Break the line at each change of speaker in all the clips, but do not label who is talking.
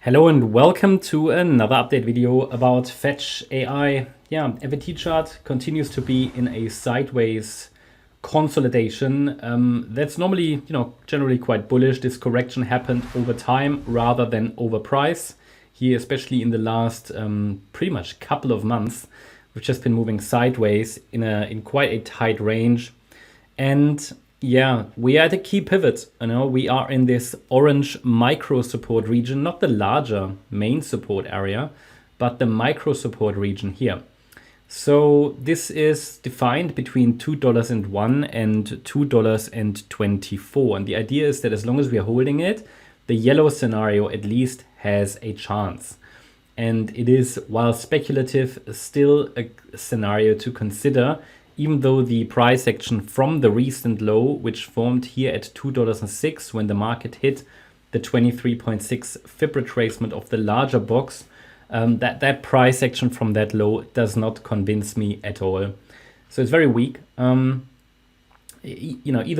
Hello and welcome to another update video about FETCH.AI. FET chart continues to be in a sideways consolidation. That's normally, generally quite bullish. This correction happened over time rather than over price. Here, especially in the last pretty much couple of months, we've just been moving sideways in quite a tight range. And yeah, we are at a key pivot. We are in this orange micro support region, not the larger main support area, but the micro support region here. So this is defined between $2.01 and $2.24. And the idea is that as long as we are holding it, the yellow scenario at least has a chance. And it is, while speculative, still a scenario to consider, even though the price action from the recent low, which formed here at $2.06 when the market hit the 23.6 FIB retracement of the larger box, that price action from that low does not convince me at all. So it's very weak. Either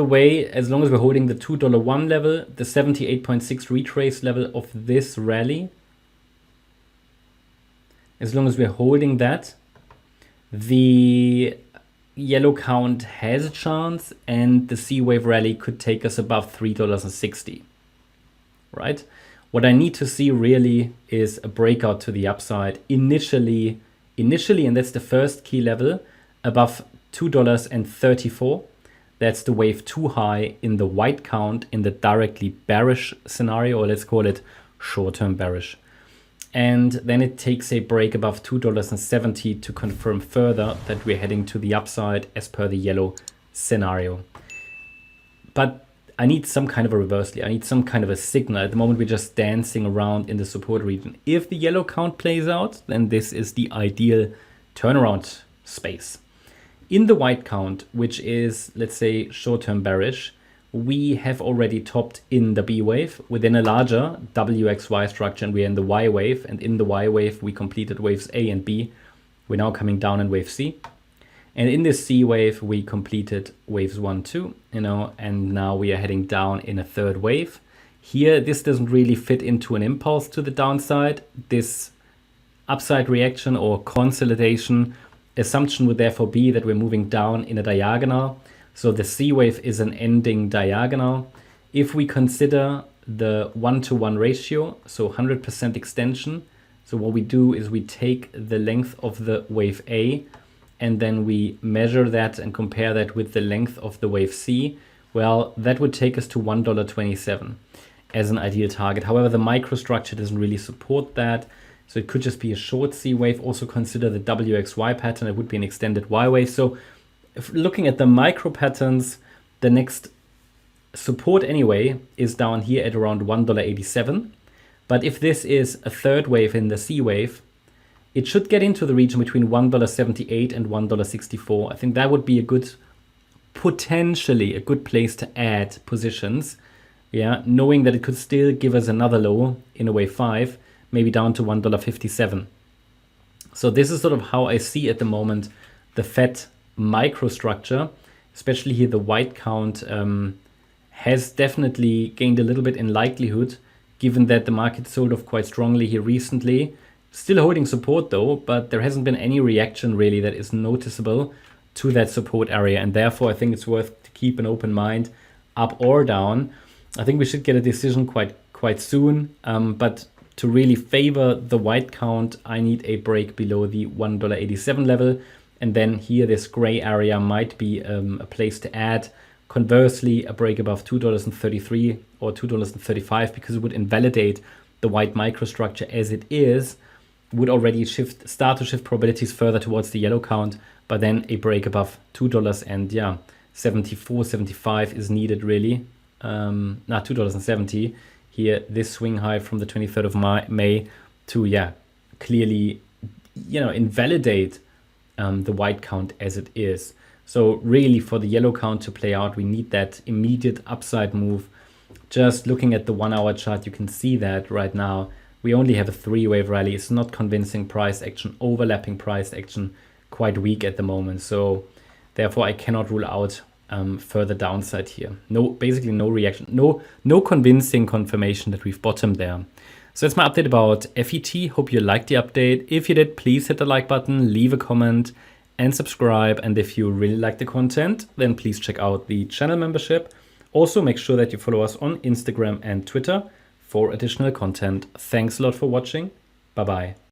way, as long as we're holding the $2.01 level, the 78.6 retrace level of this rally, as long as we're holding that, the yellow count has a chance, and the C wave rally could take us above $3.60, right? What I need to see really is a breakout to the upside initially, and that's the first key level, above $2.34. That's the wave 2 high in the white count in the directly bearish scenario, or let's call it short-term bearish. And then it takes a break above $2.70 to confirm further that we're heading to the upside as per the yellow scenario. But I need some kind of a reversal. I need some kind of a signal. At the moment, we're just dancing around in the support region. If the yellow count plays out, then this is the ideal turnaround space. In the white count, which is, let's say, short-term bearish, we have already topped in the B wave within a larger WXY structure, and we're in the Y wave. And in the Y wave, we completed waves A and B. We're now coming down in wave C. And in this C wave, we completed waves 1, 2, and now we are heading down in a third wave. Here, this doesn't really fit into an impulse to the downside. This upside reaction or consolidation assumption would therefore be that we're moving down in a diagonal. So the C wave is an ending diagonal. If we consider the 1-to-1 ratio, so 100% extension, so what we do is we take the length of the wave A and then we measure that and compare that with the length of the wave C. Well, that would take us to $1.27 as an ideal target. However, the microstructure doesn't really support that. So it could just be a short C wave. Also consider the WXY pattern. It would be an extended Y wave. So if looking at the micro patterns, the next support anyway is down here at around $1.87. But if this is a third wave in the C wave, it should get into the region between $1.78 and $1.64. I think that would be potentially a good place to add positions. Yeah, knowing that it could still give us another low in a wave 5, maybe down to $1.57. So this is sort of how I see at the moment the FET microstructure, especially here the white count has definitely gained a little bit in likelihood, given that the market sold off quite strongly here recently. Still holding support though, but there hasn't been any reaction really that is noticeable to that support area, and therefore I think it's worth to keep an open mind up or down. I think we should get a decision quite soon, but to really favor the white count, I need a break below the $1.87 level. And then here, this gray area might be a place to add. Conversely, a break above $2.33 or $2.35, because it would invalidate the white microstructure as it is, would already start to shift probabilities further towards the yellow count. But then a break above $2 and 74, 75 is needed really. Not $2.70. Here, this swing high from the 23rd of May to clearly invalidate the white count as it is. So really, for the yellow count to play out, we need that immediate upside move. Just looking at the 1 hour chart, you can see that right now we only have a 3-wave rally. It's not convincing price action, overlapping price action, quite weak at the moment. So therefore I cannot rule out further downside here. Basically no reaction, no convincing confirmation that we've bottomed there. So that's my update about FET. Hope you liked the update. If you did, please hit the like button, leave a comment, and subscribe. And if you really like the content, then please check out the channel membership. Also, make sure that you follow us on Instagram and Twitter for additional content. Thanks a lot for watching. Bye-bye.